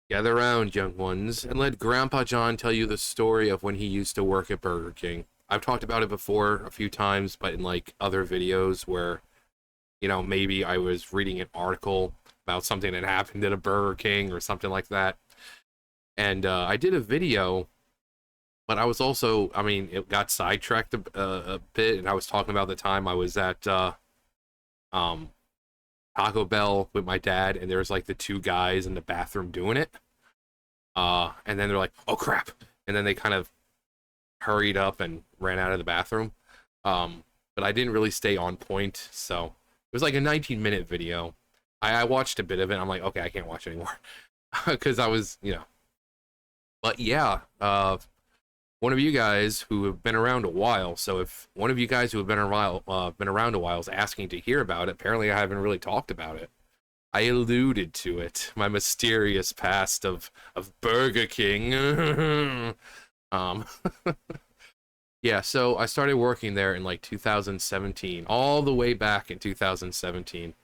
Gather round, young ones, and let Grandpa John tell you the story of when he used to work at Burger King. I've talked about it before a few times, but in like other videos where, maybe I was reading an article about something that happened at a Burger King or something like that. And I did a video, but I was also, it got sidetracked a bit, and I was talking about the time I was at um, Taco Bell with my dad, and there was like the two guys in the bathroom doing it. And then they're like, "Oh crap!" And then they kind of hurried up and ran out of the bathroom. But I didn't really stay on point, so it was like a 19-minute video. I watched a bit of it. I'm like, okay, I can't watch anymore because I was. But yeah, one of you guys who have been around a while. So if one of you guys who have been around a while, is asking to hear about it, apparently I haven't really talked about it. I alluded to it, my mysterious past of Burger King. um, yeah, so I started working there in like 2017, all the way back in 2017.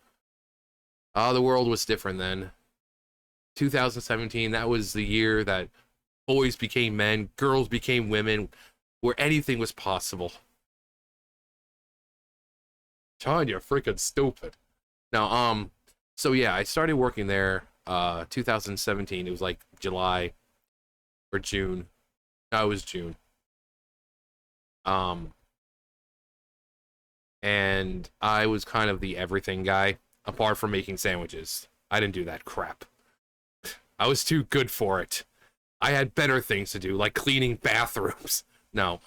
The world was different then. 2017, that was the year that boys became men, girls became women, where anything was possible. John, you're freaking stupid. Now, so yeah, I started working there 2017. It was like July or June. No, it was June. Um and I was kind of the everything guy apart from making sandwiches. I didn't do that crap. I was too good for it. I had better things to do like cleaning bathrooms. No,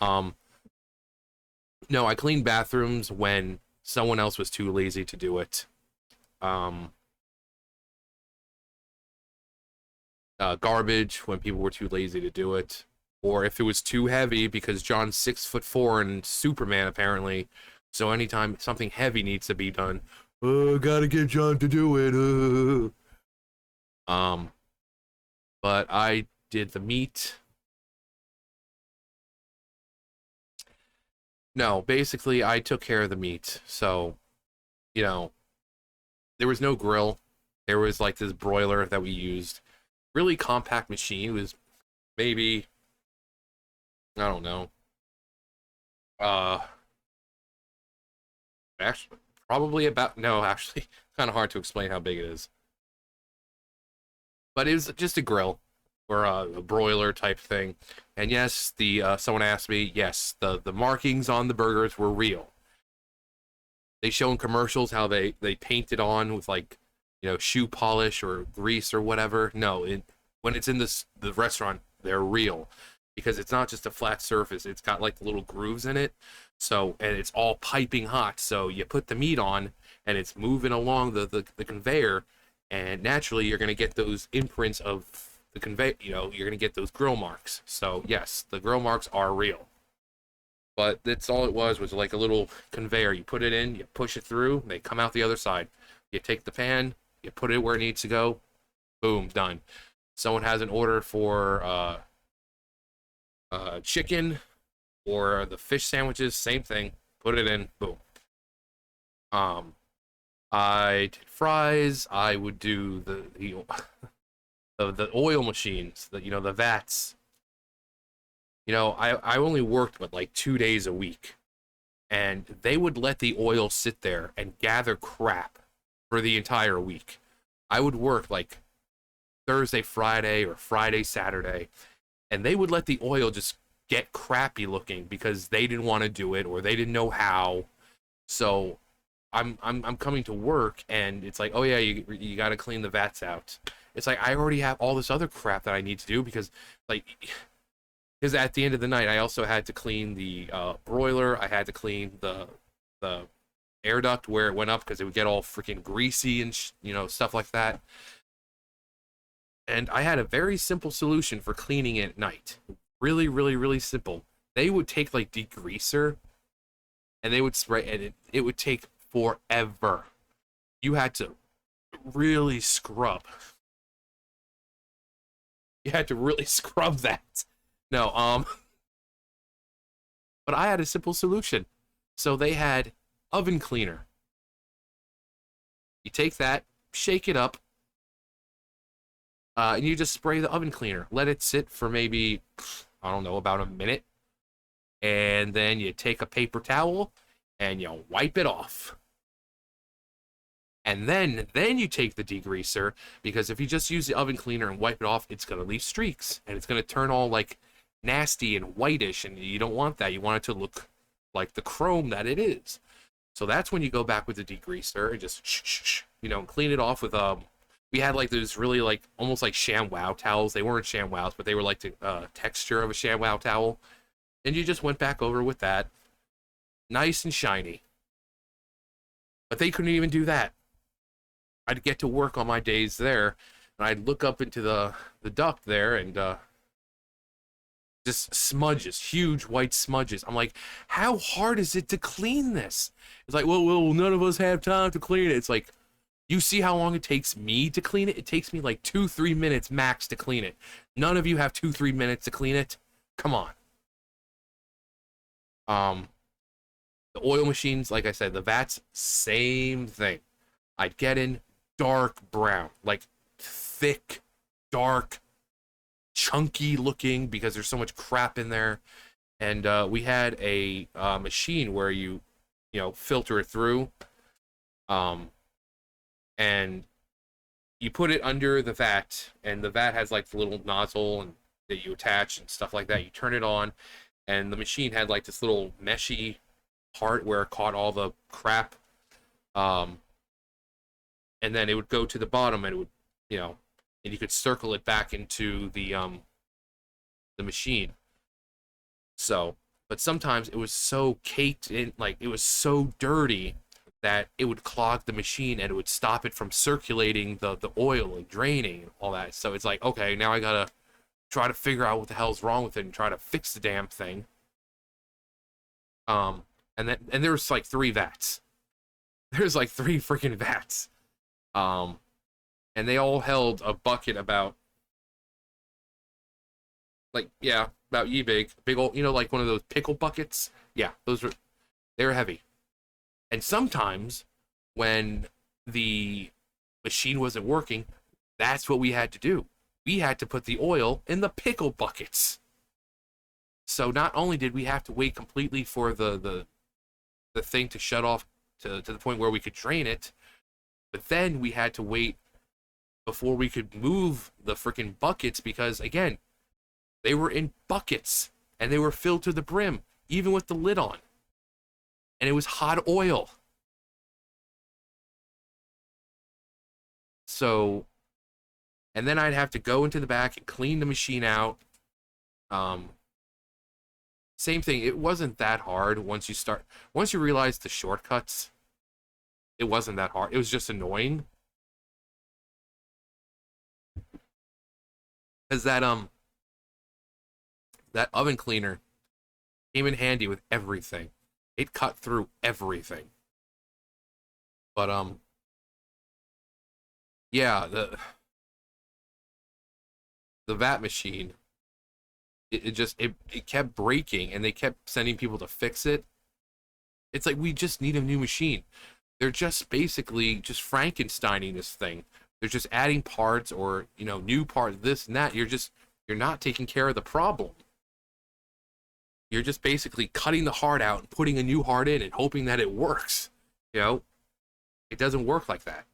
no, I cleaned bathrooms when someone else was too lazy to do it. Um Garbage when people were too lazy to do it, or if it was too heavy because John's 6'4" and Superman apparently. So anytime something heavy needs to be done, oh, gotta get John to do it. Um, but I did the meat. No, basically I took care of the meat. So you know, there was no grill. There was like this broiler that we used. Really compact machine. It was maybe, I don't know. Uh, Actually, probably about, no, actually, kind of hard to explain how big it is. But it was just a grill or a broiler type thing. And yes, the someone asked me, yes, the markings on the burgers were real. They show in commercials how they paint it on with like, shoe polish or grease or whatever. No, when it's in the restaurant, they're real because it's not just a flat surface. It's got like little grooves in it. So, and it's all piping hot. So you put the meat on and it's moving along the conveyor, and naturally you're going to get those imprints of the conveyor. You're going to get those grill marks. So yes, the grill marks are real. But that's all it was like a little conveyor. You put it in, you push it through, they come out the other side. You take the pan, you put it where it needs to go, boom, done. Someone has an order for chicken or the fish sandwiches, same thing. Put it in, boom. Um, I did fries. I would do the oil machines, the vats. I only worked but like 2 days a week, and they would let the oil sit there and gather crap for the entire week. I would work like Thursday, Friday, or Friday, Saturday, and they would let the oil just get crappy looking because they didn't want to do it or they didn't know how. So I'm coming to work and it's like, oh yeah, you got to clean the vats out. It's like I already have all this other crap that I need to do like because at the end of the night I also had to clean the broiler. I had to clean the air duct where it went up because it would get all freaking greasy and stuff like that. And I had a very simple solution for cleaning it at night. Really, really, really simple. They would take like degreaser and they would spray, and it would take forever. You had to really scrub. You had to really scrub that. No, but I had a simple solution. So they had oven cleaner. You take that, shake it up, And you just spray the oven cleaner. Let it sit for maybe, I don't know, about a minute. And then you take a paper towel and you wipe it off. And then you take the degreaser, because if you just use the oven cleaner and wipe it off, it's going to leave streaks and it's going to turn all like nasty and whitish, and you don't want that. You want it to look like the chrome that it is. So that's when you go back with the degreaser and just clean it off with we had like those really like almost like ShamWow towels. They weren't ShamWows, but they were like the texture of a ShamWow towel. And you just went back over with that, nice and shiny. But they couldn't even do that. I'd get to work on my days there, and I'd look up into the duct there, and just smudges, huge white smudges. I'm like, how hard is it to clean this? It's like, well, none of us have time to clean it. It's like, you see how long it takes me to clean it? It takes me like 2-3 minutes max to clean it. None of you have 2-3 minutes to clean it. Come on. The oil machines, like I said, the vats, same thing. I'd get in dark brown, like thick, dark, chunky looking, because there's so much crap in there. And we had a machine where you filter it through, and you put it under the vat, and the vat has like the little nozzle and that you attach and stuff like that. You turn it on, and the machine had like this little meshy part where it caught all the crap, and then it would go to the bottom, and it would, and you could circle it back into the machine. So, but sometimes it was so caked in, like it was so dirty that it would clog the machine and it would stop it from circulating the oil and draining and all that. So it's like, okay, now I gotta try to figure out what the hell's wrong with it and try to fix the damn thing. And there was like 3 vats. There's like 3 freaking vats. And they all held a bucket about ye big old, like one of those pickle buckets. Yeah, they were heavy. And sometimes when the machine wasn't working, that's what we had to do. We had to put the oil in the pickle buckets. So not only did we have to wait completely for the thing to shut off to the point where we could drain it, but then we had to wait before we could move the freaking buckets, because again, they were in buckets and they were filled to the brim, even with the lid on. And it was hot oil. So, and then I'd have to go into the back and clean the machine out. Same thing. It wasn't that hard once you realize the shortcuts. It wasn't that hard. It was just annoying. Because that oven cleaner came in handy with everything. It cut through everything. But yeah, the vat machine, it kept breaking, and they kept sending people to fix it. It's like, we just need a new machine. They're just basically just Frankensteining this thing. They're just adding parts, or new parts, this and that. You're not taking care of the problem. You're just basically cutting the heart out and putting a new heart in and hoping that it works. It doesn't work like that.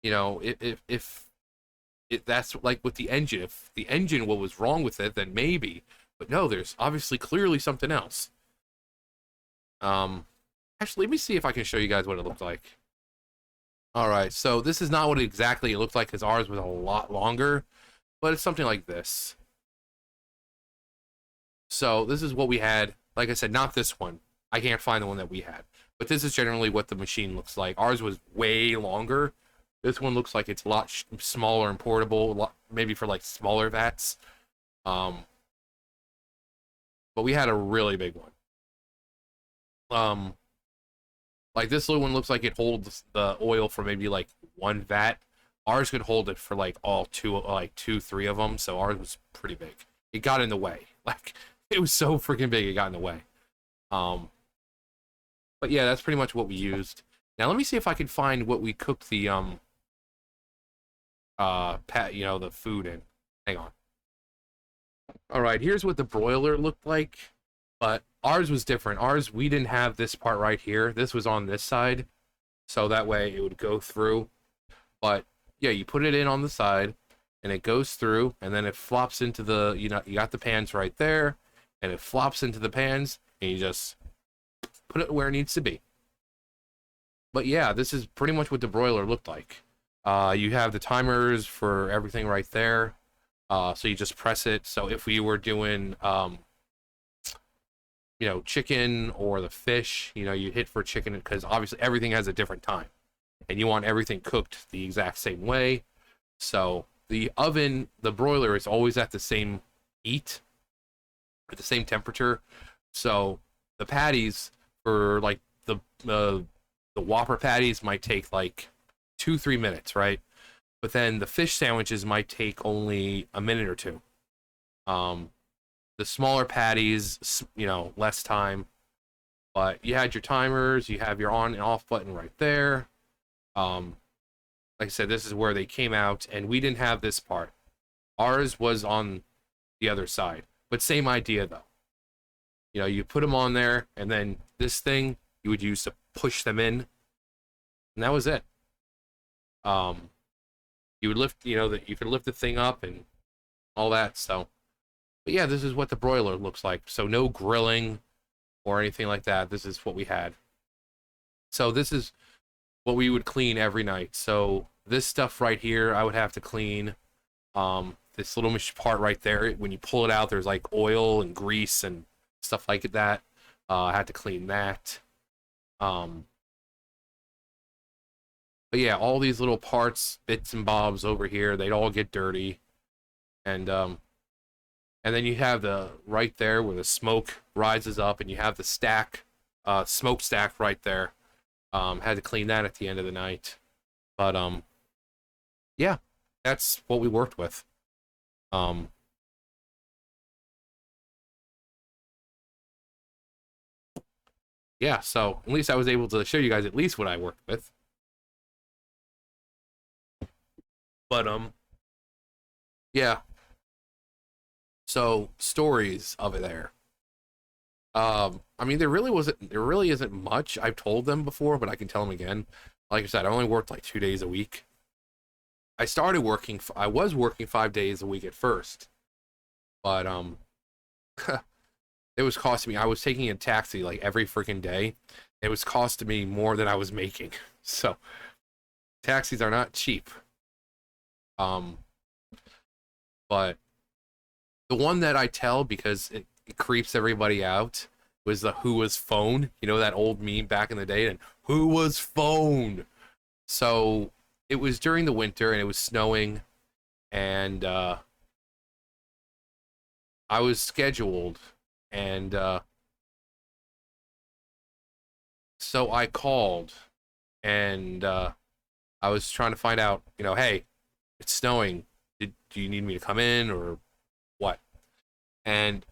If that's like with the engine. If the engine, what was wrong with it, then maybe. But no, there's obviously clearly something else. Actually, let me see if I can show you guys what it looked like. All right, so this is not what exactly it looked like, because ours was a lot longer, but it's something like this. So this is what we had. Like I said, not this one. I can't find the one that we had. But this is generally what the machine looks like. Ours was way longer. This one looks like it's a lot smaller and portable, maybe for like smaller vats. But we had a really big one. Like this little one looks like it holds the oil for maybe like 1 vat. Ours could hold it for like all 2-3 of them. So ours was pretty big. It got in the way. Like, it was so freaking big, it got in the way. But yeah, that's pretty much what we used. Now let me see if I can find what we cooked the the food in. Hang on. All right, here's what the broiler looked like, but ours was different. Ours, we didn't have this part right here. This was on this side, so that way it would go through. But yeah, you put it in on the side, and it goes through, and then it flops into the, you got the pans right there, and it flops into the pans, and you just put it where it needs to be. But yeah, this is pretty much what the broiler looked like. You have the timers for everything right there. So you just press it. So if we were doing, chicken or the fish, you hit for chicken because obviously everything has a different time, and you want everything cooked the exact same way. So the oven, the broiler is always at the same heat, at the same temperature. So the patties for like the Whopper patties might take like 2-3 minutes, right? But then the fish sandwiches might take only a minute or two. The smaller patties, less time. But you had your timers, you have your on and off button right there. Like I said, this is where they came out, and we didn't have this part. Ours was on the other side, but same idea though. You put them on there, and then this thing you would use to push them in, and that was it. You would lift, that you could lift the thing up and all that. So, but yeah, this is what the broiler looks like. So no grilling or anything like that. This is what we had. So this is what we would clean every night. So this stuff right here, I would have to clean. This little part right there, when you pull it out, there's like oil and grease and stuff like that. I had to clean that. But yeah, all these little parts, bits and bobs over here, they'd all get dirty. And then you have the right there where the smoke rises up, and you have the smokestack right there. Had to clean that at the end of the night. But yeah, that's what we worked with. Yeah, so at least I was able to show you guys at least what I worked with. But yeah. So stories of it there. I mean, there really isn't much. I've told them before, but I can tell them again. Like I said, I only worked like 2 days a week. I was working 5 days a week at first, but it was costing me. I was taking a taxi like every freaking day. It was costing me more than I was making. So taxis are not cheap. Um, but the one that I tell because it creeps everybody out was the "Who was phone?" That old meme back in the day, and "Who was phone?" So it was during the winter and it was snowing, and I was scheduled, and so I called, and I was trying to find out, hey, it's snowing. Do you need me to come in or what? And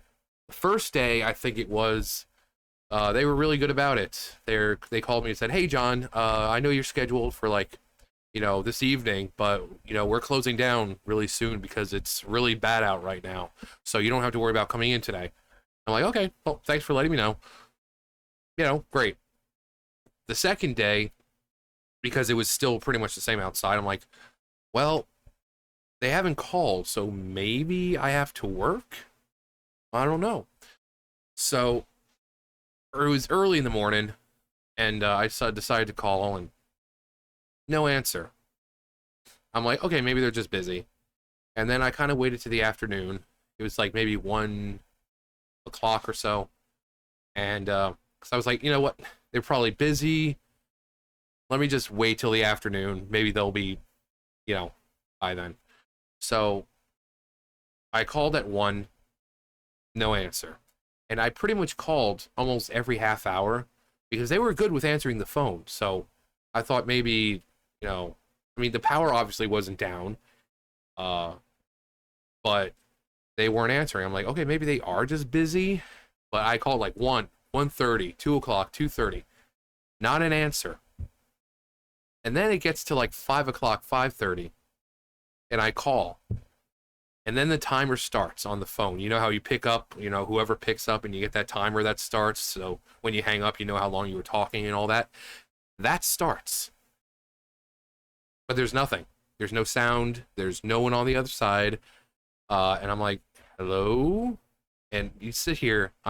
the first day, I think it was, they were really good about it. They called me and said, "Hey, John, I know you're scheduled for like, this evening, but we're closing down really soon because it's really bad out right now. So you don't have to worry about coming in today." I'm like, "Okay, well, thanks for letting me know." Great. The second day, because it was still pretty much the same outside, I'm like, well, they haven't called, so maybe I have to work? I don't know. So it was early in the morning, and I decided to call, and no answer. I'm like, okay, maybe they're just busy. And then I kind of waited to the afternoon. It was like maybe 1 o'clock or so. And because I was like, you know what? They're probably busy. Let me just wait till the afternoon. Maybe they'll be, by then. So I called at 1, no answer. And I pretty much called almost every half hour because they were good with answering the phone. So I thought maybe, the power obviously wasn't down, but they weren't answering. I'm like, okay, maybe they are just busy. But I called like 1:30, 2 o'clock, 2:30. Not an answer. And then it gets to like 5 o'clock, 5:30. and I call. And then the timer starts on the phone. You know how you pick up, whoever picks up and you get that timer that starts. So when you hang up, you know how long you were talking and all that. That starts. But there's nothing. There's no sound. There's no one on the other side. And I'm like, hello? And I'm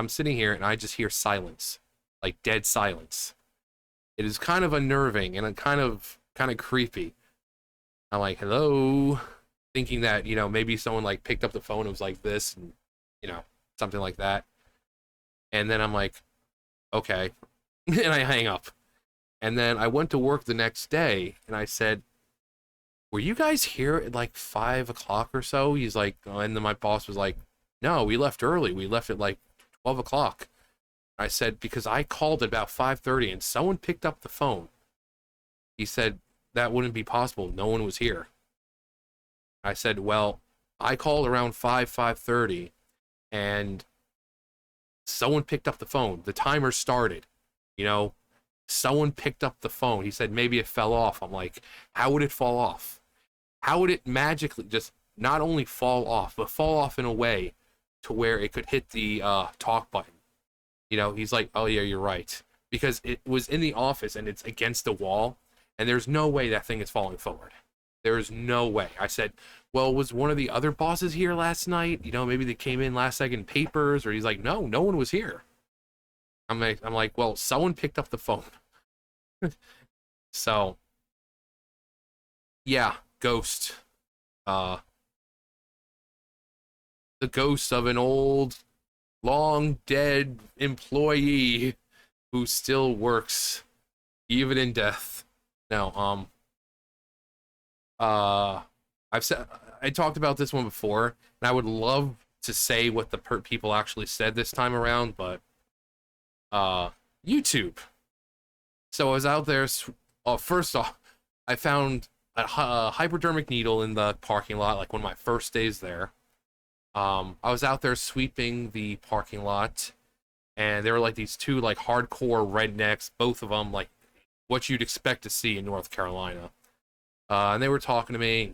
sitting here and I just hear silence, like dead silence. It is kind of unnerving and kind of creepy. I'm like, hello? Thinking that, maybe someone like picked up the phone and was like this and, something like that. And then I'm like, okay. And I hang up. And then I went to work the next day and I said, were you guys here at like 5 o'clock or so? He's like, oh, and then my boss was like, no, we left early. We left at like 12 o'clock. I said, because I called at about 5:30 and someone picked up the phone. He said, that wouldn't be possible. No one was here. I said, well, I called around 5:30 and someone picked up the phone. The timer started, someone picked up the phone. He said, maybe it fell off. I'm like, how would it fall off? How would it magically just not only fall off, but fall off in a way to where it could hit the talk button? He's like, oh yeah, you're right. Because it was in the office and it's against the wall and there's no way that thing is falling forward. There is no way. I said, well, was one of the other bosses here last night? Maybe they came in last second papers, or he's like, no one was here. I'm like, well, someone picked up the phone. So, yeah, ghost. The ghost of an old, long dead employee who still works, even in death. Now, I talked about this one before, and I would love to say what the people actually said this time around, but YouTube. So I was out there. First off, I found a hypodermic needle in the parking lot, like one of my first days there. I was out there sweeping the parking lot, and there were like these two like hardcore rednecks, both of them like what you'd expect to see in North Carolina. And they were talking to me,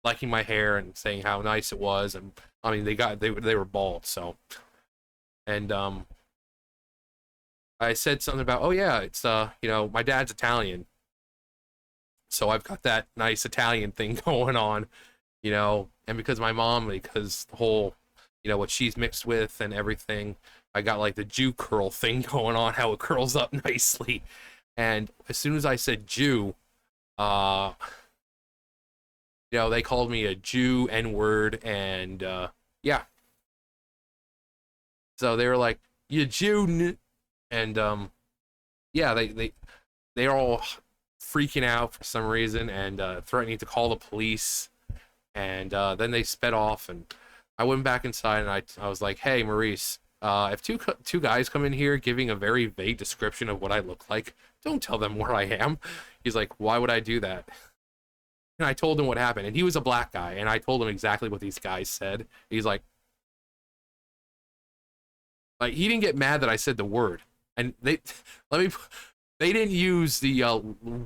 liking my hair and saying how nice it was. And I mean, they were bald, so. And I said something about, oh yeah, it's my dad's Italian, so I've got that nice Italian thing going on, and because my mom, because the whole, what she's mixed with and everything, I got like the Jew curl thing going on, how it curls up nicely. And as soon as I said Jew, they called me a Jew, N-word, and yeah. So they were like, you Jew, and yeah, they're all freaking out for some reason and threatening to call the police. And then they sped off, and I went back inside, and I was like, hey, Maurice, if two guys come in here giving a very vague description of what I look like, don't tell them where I am. He's like, why would I do that? And I told him what happened, and he was a black guy, and I told him exactly what these guys said. He's like he didn't get mad that I said the word, and they didn't use the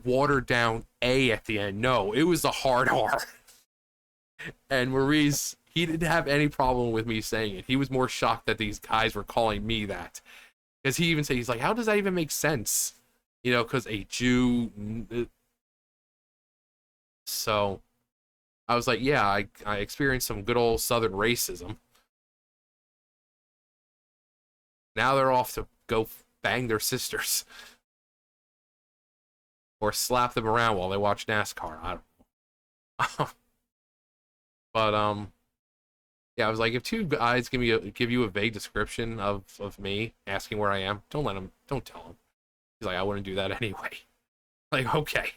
watered down A at the end. No, it was the hard R. And Maurice, he didn't have any problem with me saying it. He was more shocked that these guys were calling me that, because he even said, he's like, how does that even make sense? Because a Jew. So I was like, yeah, I experienced some good old Southern racism. Now they're off to go bang their sisters. Or slap them around while they watch NASCAR. I don't know. But, yeah, I was like, if two guys give you a vague description of me, asking where I am, don't tell them. He's like, I wouldn't do that anyway. Like, okay.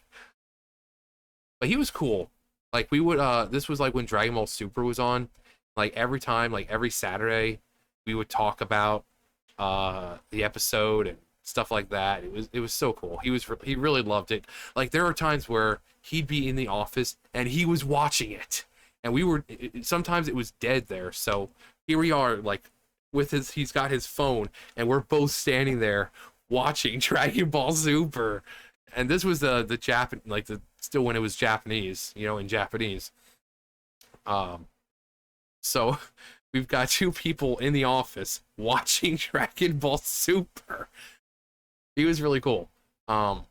But he was cool. Like, we would, this was like when Dragon Ball Super was on. Like, every time, like, every Saturday, we would talk about, the episode and stuff like that. It was so cool. He really loved it. Like, there are times where he'd be in the office and he was watching it. And sometimes it was dead there. So here we are, like, he's got his phone, and we're both standing there watching Dragon Ball Super. And this was still when it was Japanese, in Japanese. So we've got two people in the office watching Dragon Ball Super. He was really cool. There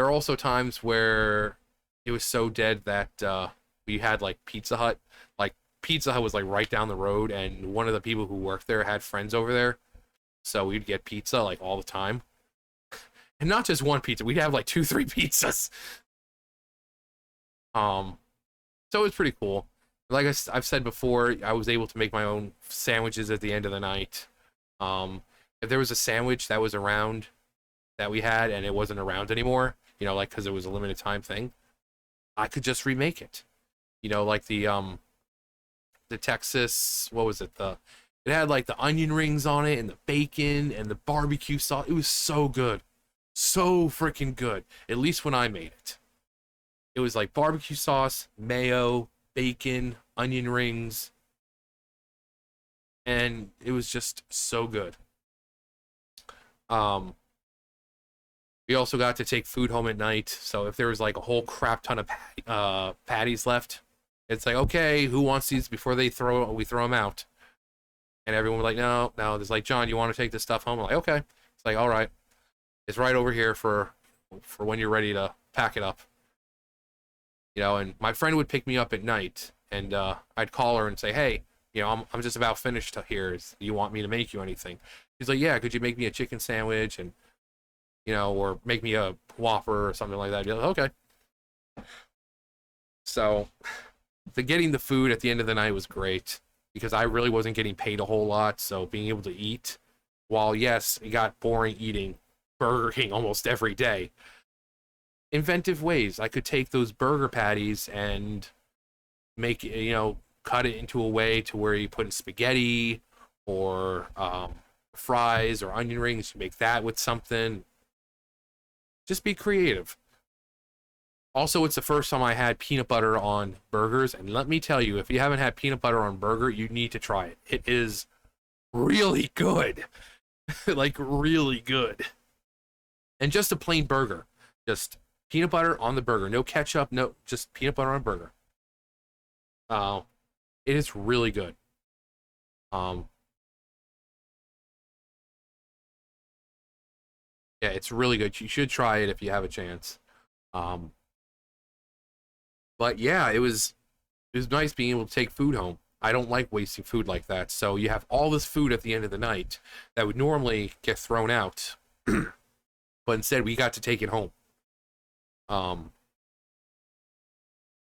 are also times where it was so dead that we had like Pizza Hut. Like Pizza Hut was like right down the road, and one of the people who worked there had friends over there, so we'd get pizza like all the time, and not just one pizza. We'd have like 2, 3 pizzas. So it was pretty cool. Like I've said before, I was able to make my own sandwiches at the end of the night. If there was a sandwich that was around that we had and it wasn't around anymore, like because it was a limited time thing, I could just remake it. Like the Texas, what was it? It had like the onion rings on it and the bacon and the barbecue sauce. It was so good. So freaking good. At least when I made it. It was like barbecue sauce, mayo, bacon, onion rings, and it was just so good. We also got to take food home at night, so if there was like a whole crap ton of patties left, it's like, okay, who wants these before we throw them out? And everyone was like, no. There's like, John, you want to take this stuff home? I'm like, okay. It's like, all right, it's right over here for when you're ready to pack it up. And my friend would pick me up at night, and I'd call her and say, hey, I'm just about finished here. Do you want me to make you anything? She's like, yeah, could you make me a chicken sandwich and, or make me a Whopper or something like that? I'd be like, okay. So getting the food at the end of the night was great because I really wasn't getting paid a whole lot. So being able to eat, while yes, it got boring eating Burger King almost every day, inventive ways I could take those burger patties and make cut it into a way to where you put in spaghetti or fries or onion rings. You make that with something. Just be creative. Also, it's the first time I had peanut butter on burgers, and let me tell you, if you haven't had peanut butter on burger, you need to try it. It is really good. Like really good. And just a plain burger. Just peanut butter on the burger. No ketchup, no, just peanut butter on a burger. It is really good. Yeah, it's really good. You should try it if you have a chance. But yeah, it was nice being able to take food home. I don't like wasting food like that. So you have all this food at the end of the night that would normally get thrown out. But instead we got to take it home.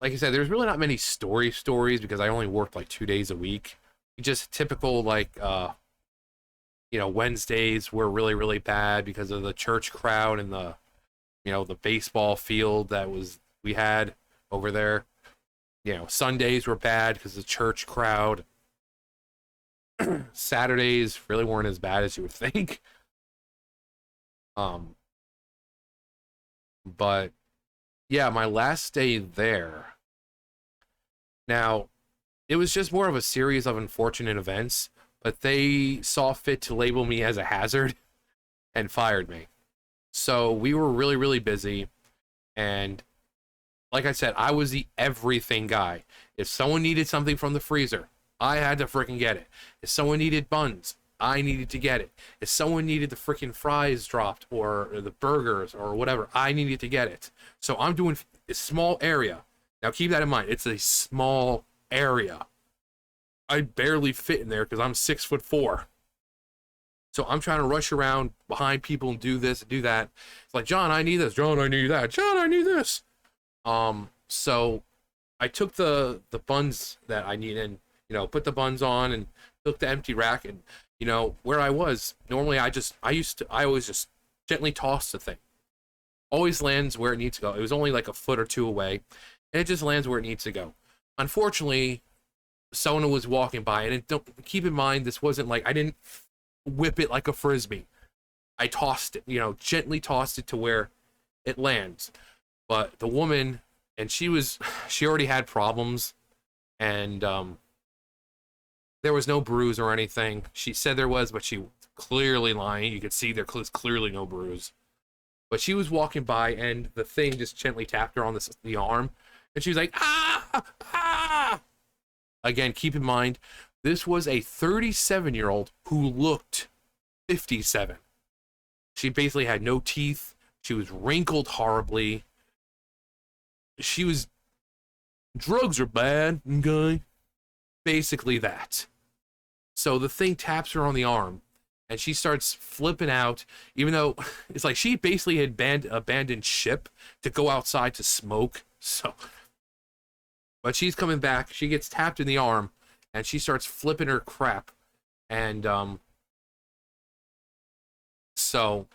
Like I said, there's really not many stories because I only worked like 2 days a week. Just typical like Wednesdays were really, really bad because of the church crowd and the baseball field we had over there. Sundays were bad because of the church crowd. Saturdays really weren't as bad as you would think. But yeah, my last day there. Now, it was just more of a series of unfortunate events, but they saw fit to label me as a hazard and fired me. So we were really, really busy. And like I said, I was the everything guy. If someone needed something from the freezer, I had to freaking get it. If someone needed buns, I needed to get it. If someone needed the freaking fries dropped or the burgers or whatever, I needed to get it. So I'm doing a small area. Now keep that in mind. It's a small area. I barely fit in there because I'm 6'4". So I'm trying to rush around behind people and do this and do that. It's like, John, I need this. John, I need that. John, I need this. So I took the buns that I needed and, put the buns on and took the empty rack and, where I was, normally I always just gently toss the thing. Always lands where it needs to go. It was only like a foot or two away and it just lands where it needs to go. Unfortunately, someone was walking by and don't keep in mind, this wasn't like, I didn't whip it like a Frisbee. I tossed it, gently tossed it to where it lands. But the woman, and she already had problems, and there was no bruise or anything. She said there was, but she clearly lying. You could see there's clearly no bruise. But she was walking by, and the thing just gently tapped her on the arm, And she was like, ah, ah. Again, keep in mind, this was a 37-year-old who looked 57. She basically had no teeth. She was wrinkled horribly. She was, drugs are bad, okay? Basically that. So the thing taps her on the arm, and she starts flipping out, even though it's like she basically had abandoned ship to go outside to smoke. So, but she's coming back. She gets tapped in the arm, and she starts flipping her crap. And so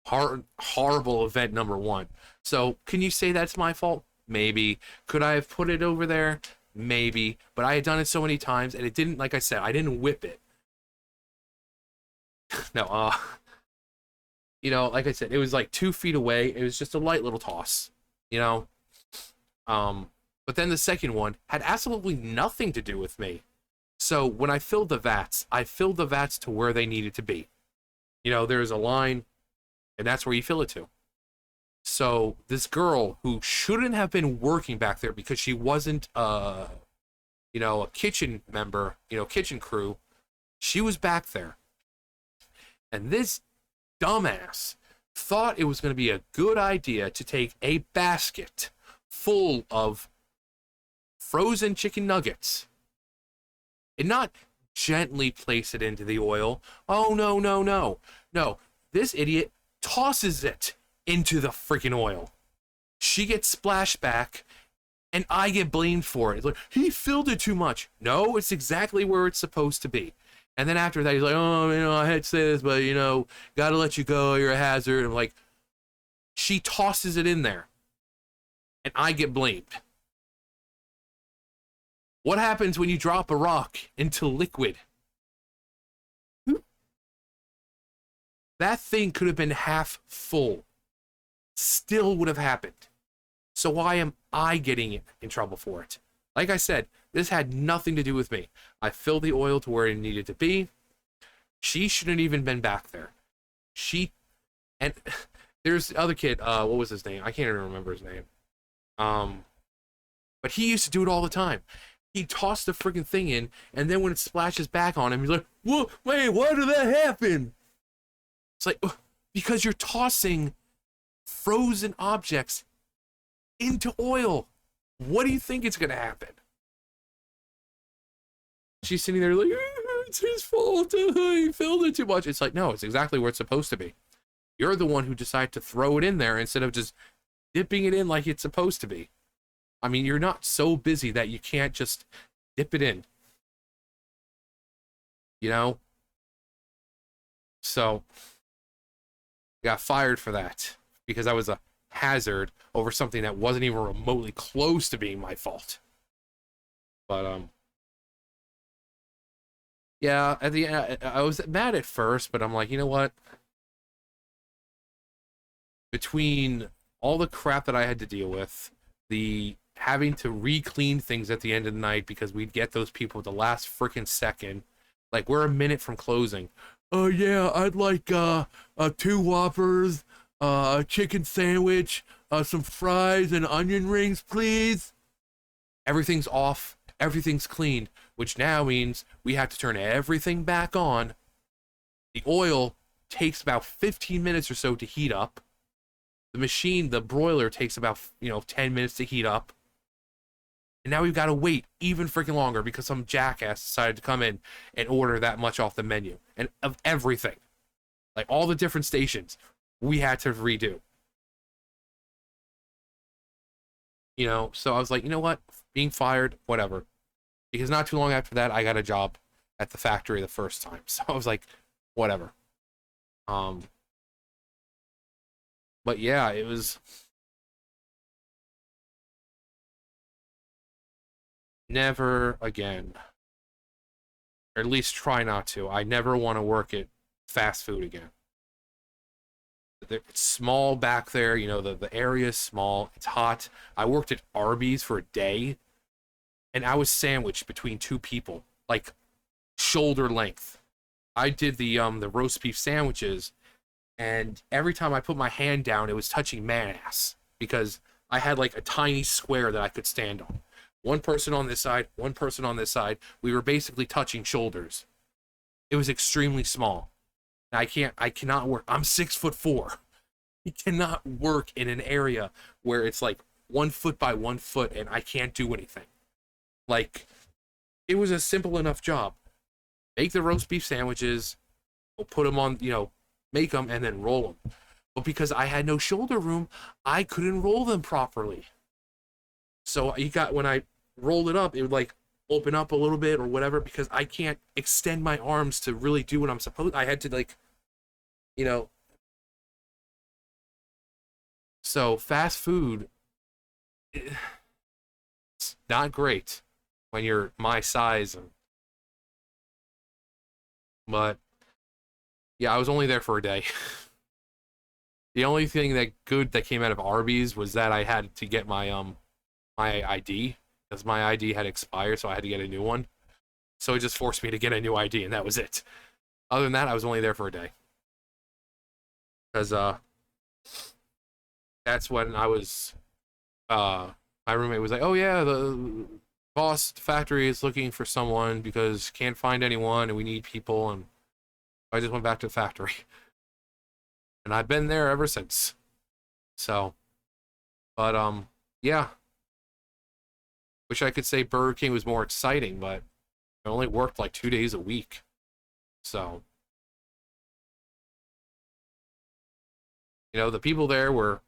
horrible event number one. So can you say that's my fault? Maybe. Could I have put it over there? Maybe. But I had done it so many times, and it didn't, like I said, I didn't whip it. No, you know, like I said, it was like 2 feet away. It was just a light little toss, you know. But then the second one had absolutely nothing to do with me. So when I filled the vats to where they needed to be. You know, there's a line, and that's where you fill it to. So this girl who shouldn't have been working back there because she wasn't, you know, a kitchen member, you know, kitchen crew, she was back there. And this dumbass thought it was going to be a good idea to take a basket full of frozen chicken nuggets and not gently place it into the oil. Oh, no, no, no. No, this idiot tosses it into the freaking oil. She gets splashed back, and I get blamed for it. It's like, he filled it too much. No, it's exactly where it's supposed to be. And then after that, he's like, oh, you know, I had to say this, but, you know, gotta let you go. You're a hazard. And I'm like, she tosses it in there, and I get blamed. What happens when you drop a rock into liquid? That thing could have been half full. Still would have happened. So why am I getting in trouble for it? Like I said, this had nothing to do with me. I filled the oil to where it needed to be. She shouldn't even been back there. And there's the other kid, what was his name? I can't even remember his name. But he used to do it all the time. He'd toss the freaking thing in, and then when it splashes back on him, he's like, whoa, wait, why did that happen? It's like, because you're tossing frozen objects into oil. What do you think is going to happen? She's sitting there like, it's his fault. He filled it too much. It's like, no, it's exactly where it's supposed to be. You're the one who decided to throw it in there instead of just dipping it in like it's supposed to be. I mean, you're not so busy that you can't just dip it in. You know? So, I got fired for that because I was a hazard over something that wasn't even remotely close to being my fault. But, yeah, at the end, I was mad at first, but I'm like, you know what? Between all the crap that I had to deal with, the having to re-clean things at the end of the night because we'd get those people at the last freaking second, like we're a minute from closing. Oh yeah, I'd like 2 Whoppers, a chicken sandwich, some fries and onion rings, please. Everything's off, everything's cleaned, which now means we have to turn everything back on. The oil takes about 15 minutes or so to heat up. The machine, the broiler, takes about, 10 minutes to heat up. And now we've got to wait even freaking longer because some jackass decided to come in and order that much off the menu. And of everything. Like all the different stations, we had to redo. So I was like, you know what? Being fired, whatever. Because not too long after that, I got a job at the factory the first time. So I was like, whatever. But yeah, it was never again. Or at least try not to. I never want to work at fast food again. It's small back there, the area is small. It's hot. I worked at Arby's for a day, and I was sandwiched between 2 people, like shoulder length. I did the roast beef sandwiches, and every time I put my hand down, it was touching man ass because I had like a tiny square that I could stand on. One person on this side, one person on this side. We were basically touching shoulders. It was extremely small. I cannot work. I'm 6'4". You cannot work in an area where it's like 1 foot by 1 foot and I can't do anything. Like, it was a simple enough job. Make the roast beef sandwiches, we'll put them on, make them and then roll them. But because I had no shoulder room, I couldn't roll them properly. So when I rolled it up, it would like open up a little bit or whatever because I can't extend my arms to really do what I'm supposed. I had to like, you know. So fast food, it's not great when you're my size. But yeah, I was only there for a day. The only thing that good that came out of Arby's was that I had to get my ID because my ID had expired, so I had to get a new one. So it just forced me to get a new ID, and that was it. Other than that, I was only there for a day. Because that's when I was my roommate was like, "Oh yeah, the boss factory is looking for someone because can't find anyone, and we need people." And I just went back to the factory, and I've been there ever since. So, but yeah. Wish I could say Burger King was more exciting, but I only worked like 2 days a week. So, the people there were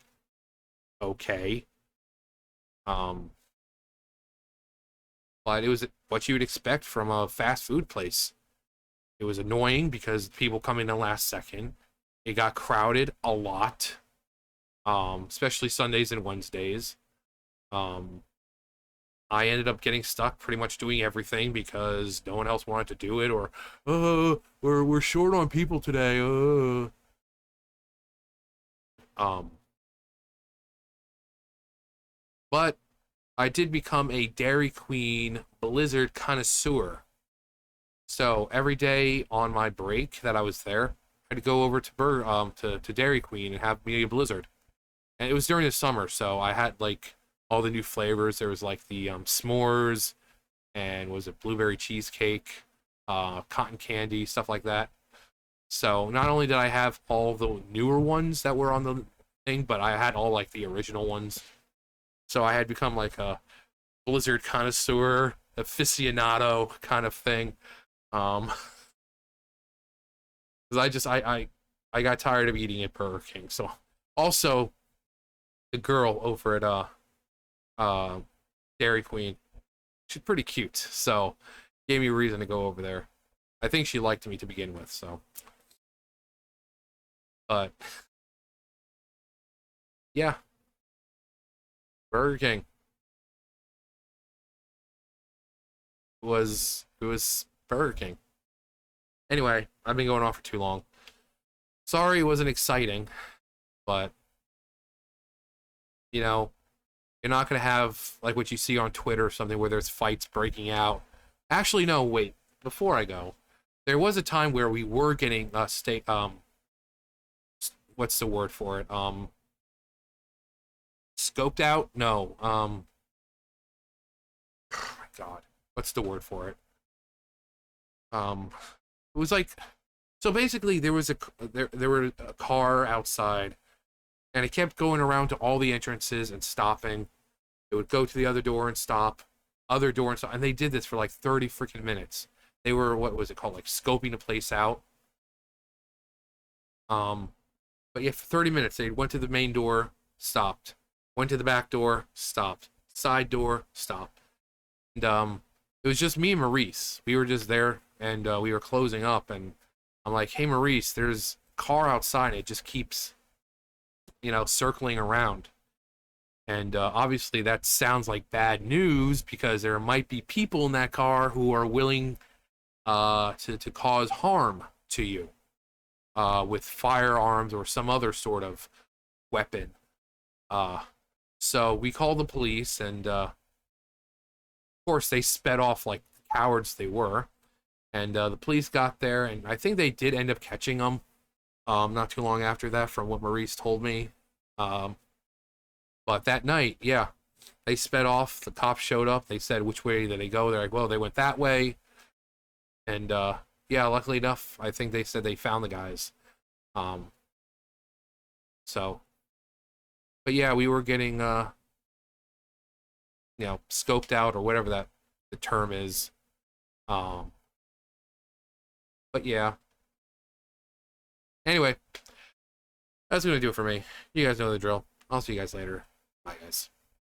okay. But it was what you would expect from a fast food place. It was annoying because people come in the last second. It got crowded a lot, especially Sundays and Wednesdays. I ended up getting stuck pretty much doing everything because no one else wanted to do it, or we're short on people today. But I did become a Dairy Queen Blizzard connoisseur. So every day on my break that I was there, I had to go over to Dairy Queen and have me a Blizzard. And it was during the summer, so I had like all the new flavors. There was like the s'mores, and was it blueberry cheesecake, cotton candy, stuff like that. So not only did I have all the newer ones that were on the thing, but I had all like the original ones. So I had become like a Blizzard connoisseur, aficionado kind of thing. Because I got tired of eating at Burger King. So also the girl over at Dairy Queen, she's pretty cute, so gave me a reason to go over there. I think she liked me to begin with, so. But yeah, Burger King it was Burger King. Anyway, I've been going on for too long. Sorry it wasn't exciting, but you're not going to have like what you see on Twitter or something where there's fights breaking out. Actually, no, wait. Before I go, there was a time where we were getting what's the word for it? Scoped out? No. Oh my God. What's the word for it? It was like, so basically there was there were a car outside, and it kept going around to all the entrances and stopping. It would go to the other door and stop, other door and stop, and they did this for like 30 freaking minutes. They were, what was it called, like scoping the place out. But yeah, for 30 minutes they went to the main door, stopped, went to the back door, stopped, side door, stopped, and it was just me and Maurice. We were just there, and we were closing up, and I'm like, "Hey Maurice, there's a car outside. It just keeps, circling around." And obviously that sounds like bad news because there might be people in that car who are willing to cause harm to you with firearms or some other sort of weapon. So we called the police, and of course they sped off like the cowards they were. And the police got there, and I think they did end up catching them not too long after that, from what Maurice told me. But that night, yeah, they sped off. The cops showed up. They said, which way did they go? They're like, well, they went that way. And yeah, luckily enough, I think they said they found the guys. Um, so, but yeah, we were getting scoped out or whatever that the term is. Um, but yeah. Anyway, that's gonna do it for me. You guys know the drill. I'll see you guys later. Bye, guys.